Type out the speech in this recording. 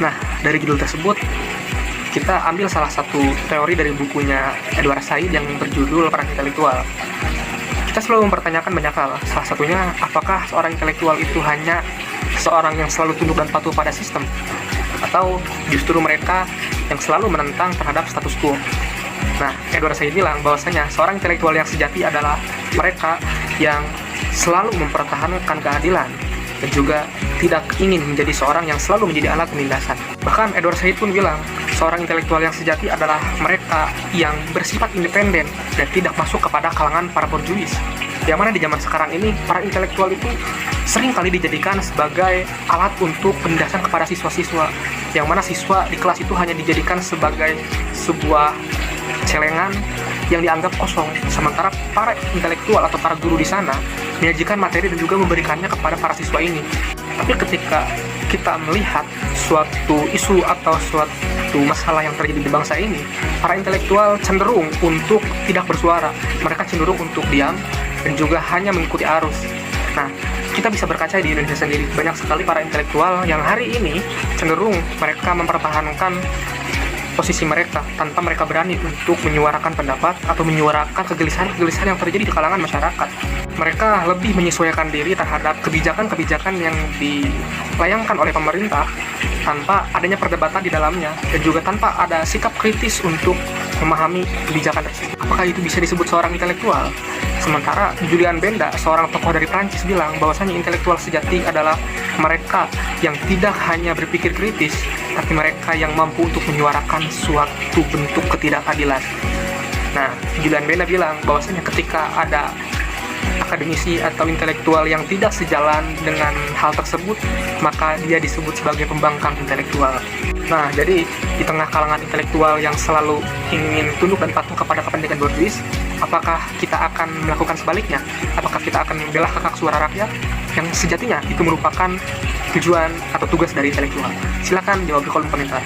Nah, dari judul tersebut, kita ambil salah satu teori dari bukunya Edward Said yang berjudul Perang Intelektual. Kita selalu mempertanyakan banyak hal, salah satunya apakah seorang intelektual itu hanya seorang yang selalu tunduk dan patuh pada sistem, atau justru mereka yang selalu menentang terhadap status quo. Nah, Edward Said bilang bahwasanya seorang intelektual yang sejati adalah mereka yang selalu mempertahankan keadilan dan juga tidak ingin menjadi seorang yang selalu menjadi alat penindasan. Bahkan Edward Said pun bilang, seorang intelektual yang sejati adalah mereka yang bersifat independen dan tidak masuk kepada kalangan para borjuis. Yang mana di zaman sekarang ini, para intelektual itu sering kali dijadikan sebagai alat untuk penindasan kepada siswa-siswa. Yang mana siswa di kelas itu hanya dijadikan sebagai sebuah celengan yang dianggap kosong, sementara para intelektual atau para guru di sana menyajikan materi dan juga memberikannya kepada para siswa ini. Tapi ketika kita melihat suatu isu atau suatu masalah yang terjadi di bangsa ini, para intelektual cenderung untuk tidak bersuara. Mereka cenderung untuk diam dan juga hanya mengikuti arus. Nah, kita bisa berkaca di Indonesia sendiri, banyak sekali para intelektual yang hari ini cenderung mereka mempertahankan posisi mereka tanpa mereka berani untuk menyuarakan pendapat atau menyuarakan kegelisahan-kegelisahan yang terjadi di kalangan masyarakat. Mereka lebih menyesuaikan diri terhadap kebijakan-kebijakan yang dilayangkan oleh pemerintah tanpa adanya perdebatan di dalamnya dan juga tanpa ada sikap kritis untuk memahami kebijakan tersebut. Apakah itu bisa disebut seorang intelektual? Sementara Julian Benda, seorang tokoh dari Prancis, bilang bahwasanya intelektual sejati adalah mereka yang tidak hanya berpikir kritis, tapi mereka yang mampu untuk menyuarakan suatu bentuk ketidakadilan. Nah, Julian Benda bilang bahwasanya ketika ada akademisi atau intelektual yang tidak sejalan dengan hal tersebut, maka dia disebut sebagai pembangkang intelektual. Nah, jadi di tengah kalangan intelektual yang selalu ingin tunduk dan patuh kepada kepentingan borjuis, apakah kita akan melakukan sebaliknya? Apakah kita akan membela hak suara rakyat yang sejatinya itu merupakan tujuan atau tugas dari intelektual? Silakan jawab di kolom komentar.